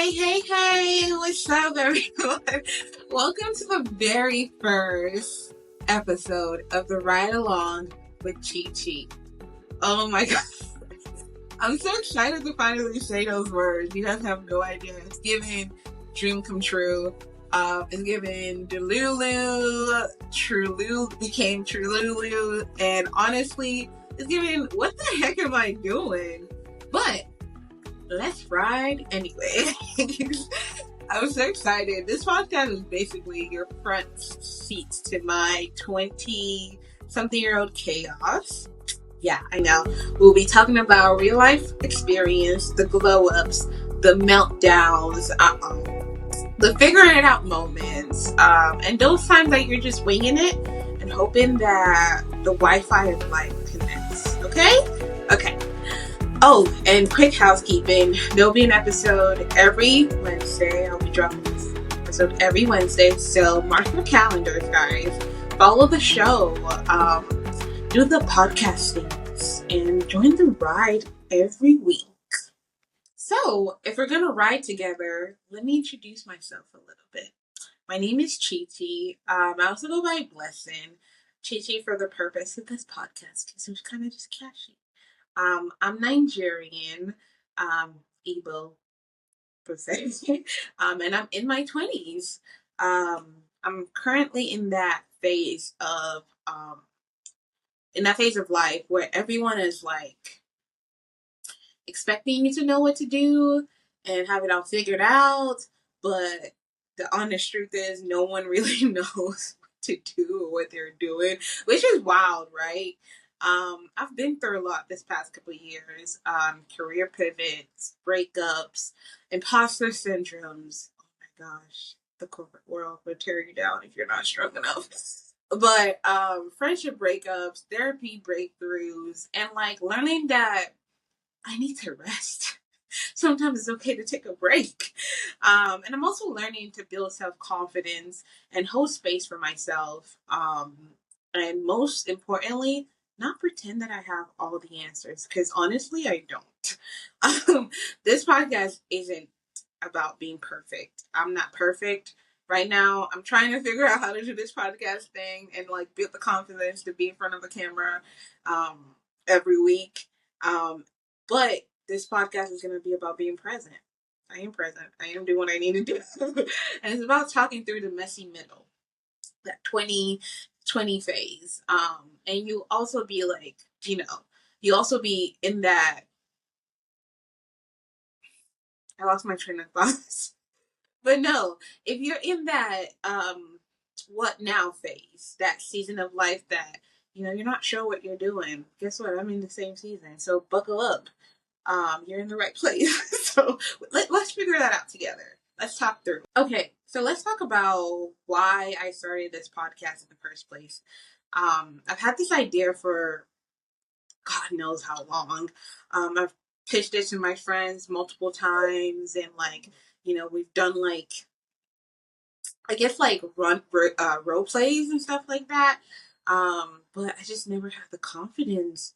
Hey, what's up, everyone? Welcome to the very first episode of the Ride Along with Chichi. Oh my god. I'm so excited to finally say those words. You guys have no idea. It's giving dream come true. It's giving Delulu, Trululu became Trululu, and honestly, it's giving what the heck am I doing? But let's ride anyway. I'm so excited. This podcast is basically your front seat to my 20 something year old chaos. Yeah, I know. We'll be talking about real life experience, the glow ups, the meltdowns, the figuring it out moments, and those times that you're just winging it and hoping that the Wi-Fi of life connects. Okay. Oh, and quick housekeeping. There'll be an episode every Wednesday. I'll be dropping this episode every Wednesday. So mark your calendars, guys. Follow the show. Do the podcast things. And join the ride every week. So, if we're going to ride together, let me introduce myself a little bit. My name is Chichi. I also go by Blessing. Chichi for the purpose of this podcast because it was kind of just catchy. I'm Nigerian, Igbo per se, and I'm in my 20s. I'm currently in that phase of life where everyone is like expecting you to know what to do and have it all figured out, but the honest truth is no one really knows what to do or what they're doing, which is wild, right? I've been through a lot this past couple of years. Career pivots, breakups, imposter syndromes. Oh my gosh, the corporate world will tear you down if you're not strong enough. But friendship breakups, therapy breakthroughs, and like learning that I need to rest. Sometimes it's okay to take a break. And I'm also learning to build self confidence and hold space for myself. And most importantly, not pretend that I have all the answers because honestly, I don't. This podcast isn't about being perfect. I'm not perfect. Right now, I'm trying to figure out how to do this podcast thing and like build the confidence to be in front of the camera every week. But this podcast is going to be about being present. I am present. I am doing what I need to do. And it's about talking through the messy middle, that 2020 phase. And you also be like, you also be in that. I lost my train of thoughts. But no, if you're in that what now phase, that season of life that, you're not sure what you're doing, guess what? I'm in the same season. So buckle up. You're in the right place. So let's figure that out together. Let's talk through. Okay, so let's talk about why I started this podcast in the first place. I've had this idea for God knows how long. I've pitched it to my friends multiple times, and like, we've done like, I guess like role plays and stuff like that. But I just never had the confidence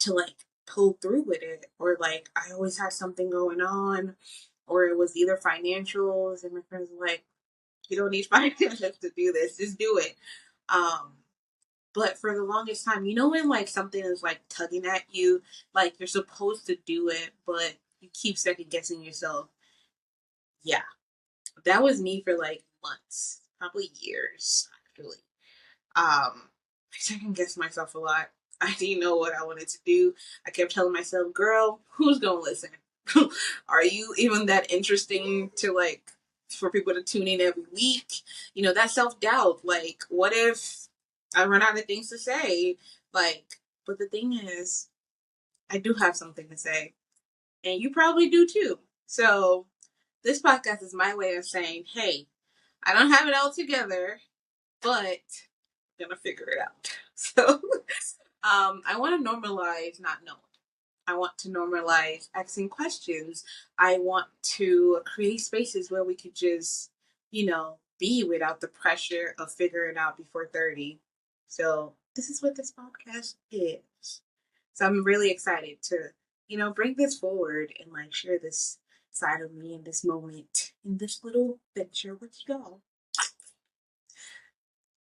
to like pull through with it, or like I always had something going on, or it was either financials, and my friends were like, "You don't need financials to do this; just do it." Um, but for the longest time, when like something is like tugging at you, like you're supposed to do it, but you keep second guessing yourself. Yeah, that was me for like months, probably years, actually. I second guessed myself a lot. I didn't know what I wanted to do. I kept telling myself, girl, who's gonna listen? Are you even that interesting to like for people to tune in every week? That self doubt. Like, what if I run out of things to say? Like, but the thing is, I do have something to say. And you probably do too. So this podcast is my way of saying, hey, I don't have it all together, but gonna figure it out. So I want to normalize not knowing. I want to normalize asking questions. I want to create spaces where we could just, be without the pressure of figuring it out before 30. So this is what this podcast is. So I'm really excited to, bring this forward and like share this side of me in this moment, in this little venture with y'all.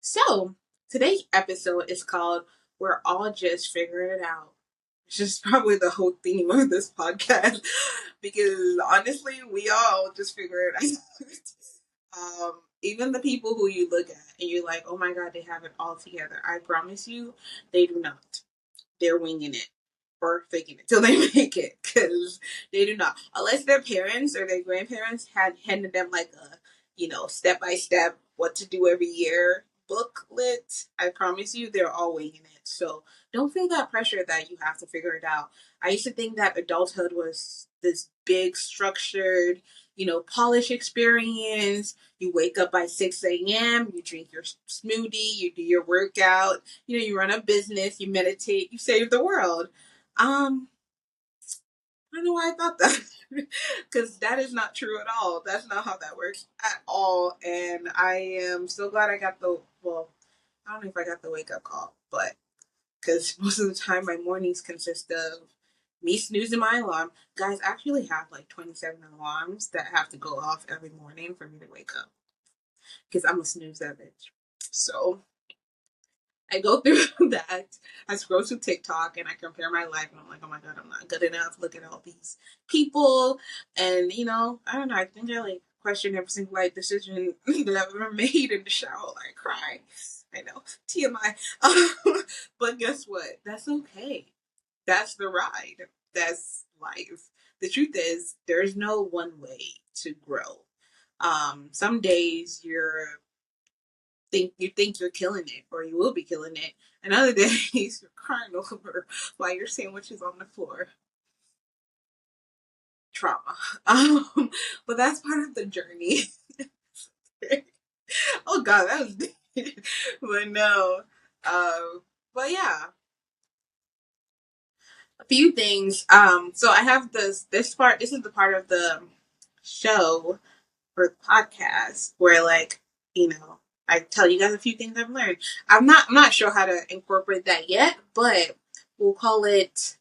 So, today's episode is called We're All Just Figuring It Out. Which is probably the whole theme of this podcast because honestly, we all just figure it out. Even the people who you look at and you're like, oh my God, they have it all together. I promise you, they do not. They're winging it or faking it till they make it because they do not. Unless their parents or their grandparents had handed them like a, step by step what to do every year booklet. I promise you, they're all winging it. So don't feel that pressure that you have to figure it out. I used to think that adulthood was this big, structured, polished experience. You wake up by 6 a.m., you drink your smoothie, you do your workout, you run a business, you meditate, you save the world. I don't know why I thought that. Because that is not true at all. That's not how that works at all. And I am so glad I got I don't know if I got the wake up call, but because most of the time my mornings consist of me snoozing my alarm. Guys, I actually have like 27 alarms that have to go off every morning for me to wake up. Because I'm a snooze that bitch. So I go through that. I scroll through TikTok and I compare my life and I'm like, oh my God, I'm not good enough. Look at all these people. And, I don't know. I think I like question every single life decision that I've ever made in the shower. I cry. I know. TMI. But guess what? That's okay. That's the ride. That's life. The truth is, there's no one way to grow. Some days you think you're killing it or you will be killing it, and other days you're crying over while your sandwich is on the floor. Trauma. But that's part of the journey. Oh God, that was deep. But no. But yeah. A few things. So I have this part. This is the part of the show or podcast where I tell you guys a few things I've learned. I'm not sure how to incorporate that yet, but we'll call it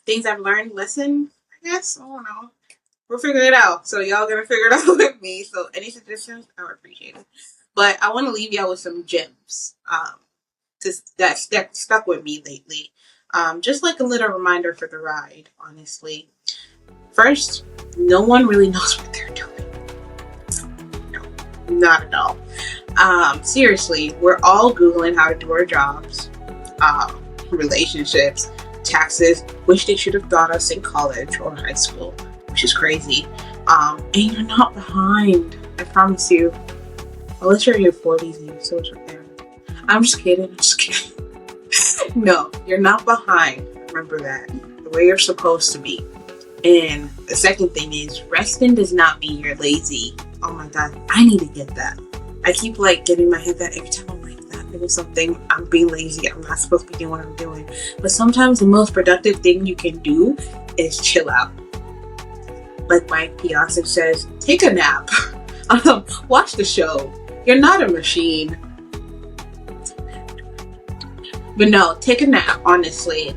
things I've learned lesson, I guess. I don't know. We'll figure it out. So y'all gonna figure it out with me. So any suggestions, I would appreciate it. But I want to leave y'all with some gems. That stuck with me lately. Just like a little reminder for the ride, honestly. First, no one really knows what they're doing. No, not at all. Seriously, we're all Googling how to do our jobs, relationships, taxes. Wish they should have taught us in college or high school, which is crazy. And you're not behind. I promise you. Unless you're in your 40s and you're still there. I'm just kidding. No, you're not behind. Remember that. The way you're supposed to be. And the second thing is, resting does not mean you're lazy. Oh my God, I need to get that. I keep getting my head that every time I'm like that. It was something, I'm being lazy. I'm not supposed to be doing what I'm doing. But sometimes the most productive thing you can do is chill out. Like Mike Piazza says, take a nap. Watch the show. You're not a machine. But no, take a nap, honestly.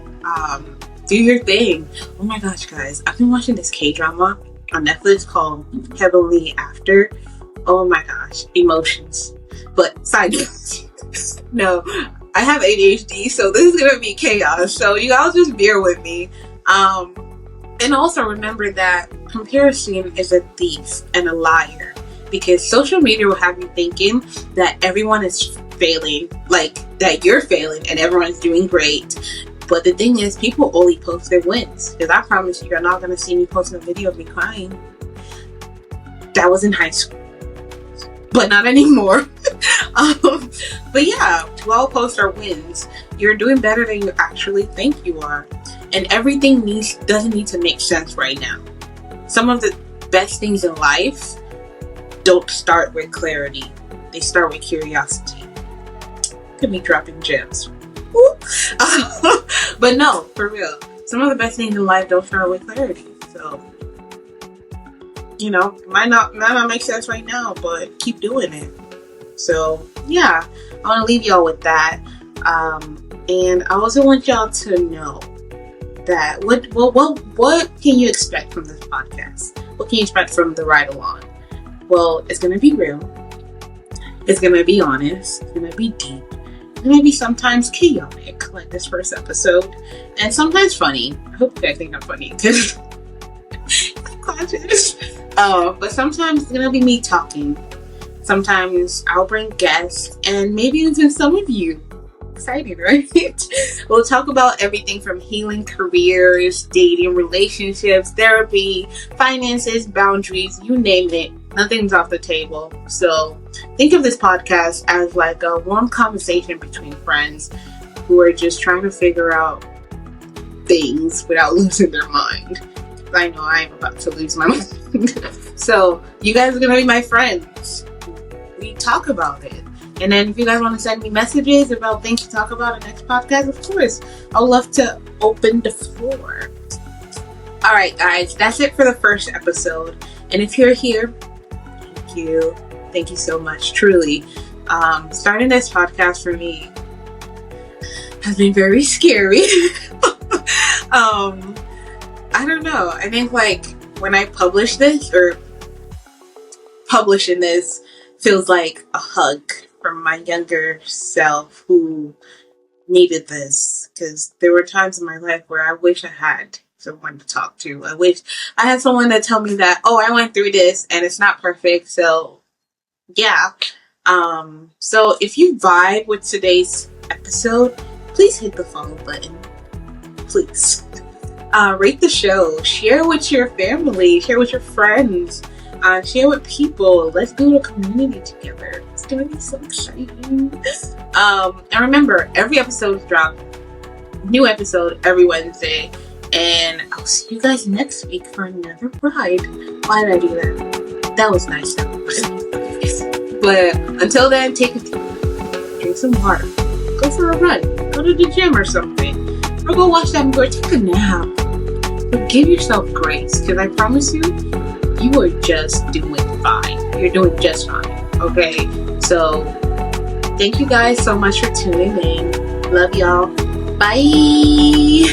Do your thing. Oh my gosh, guys. I've been watching this K-drama on Netflix called Heavenly After. Oh my gosh. Emotions. But side note. No, I have ADHD, so this is going to be chaos. So you all just bear with me. And also remember that comparison is a thief and a liar. Because social media will have you thinking that everyone is failing. That you're failing and everyone's doing great. But the thing is, people only post their wins. Because I promise you, you're not going to see me posting a video of me crying. That was in high school. But not anymore. But yeah, we all post our wins. You're doing better than you actually think you are. And everything doesn't need to make sense right now. Some of the best things in life don't start with clarity. They start with curiosity. Could be dropping gems. But no, for real. Some of the best things in life don't start with clarity. So, it might not make sense right now, but keep doing it. So, yeah, I want to leave y'all with that. And I also want y'all to know that what can you expect from this podcast? What can you expect from the ride along? Well, it's gonna be real. It's gonna be honest. It's gonna be deep. It's gonna be sometimes chaotic, like this first episode, and sometimes funny. I hope you guys think I'm funny because I'm conscious. But sometimes it's gonna be me talking. Sometimes I'll bring guests, and maybe even some of you. Exciting, right? We'll talk about everything from healing careers, dating, relationships, therapy, finances, boundaries, you name it. Nothing's off the table. So think of this podcast as like a warm conversation between friends who are just trying to figure out things without losing their mind. I know I'm about to lose my mind. So you guys are going to be my friends. We talk about it. And then if you guys want to send me messages about things to talk about in the next podcast, of course, I'd love to open the floor. All right, guys, that's it for the first episode. And if you're here, thank you. Thank you so much, truly. Starting this podcast for me has been very scary. I don't know. I think like when I publish this or publishing this feels like a hug from my younger self who needed this, because there were times in my life where I wish I had someone to talk to. I wish I had someone to tell me that, oh, I went through this and it's not perfect. So yeah. So if you vibe with today's episode, please hit the follow button. Please. Rate the show. Share with your family. Share with your friends. Share with people. Let's build a community together. It's gonna be so exciting. And remember, every episode's drop. New episode every Wednesday. And I'll see you guys next week for another ride. Why did I do that? That was nice. But until then, take a drink some water. Go for a run. Go to the gym or something. Or go watch that movie. Or take a nap. But give yourself grace. Because I promise you, you are just doing fine. You're doing just fine. Okay? So, thank you guys so much for tuning in. Love y'all. Bye.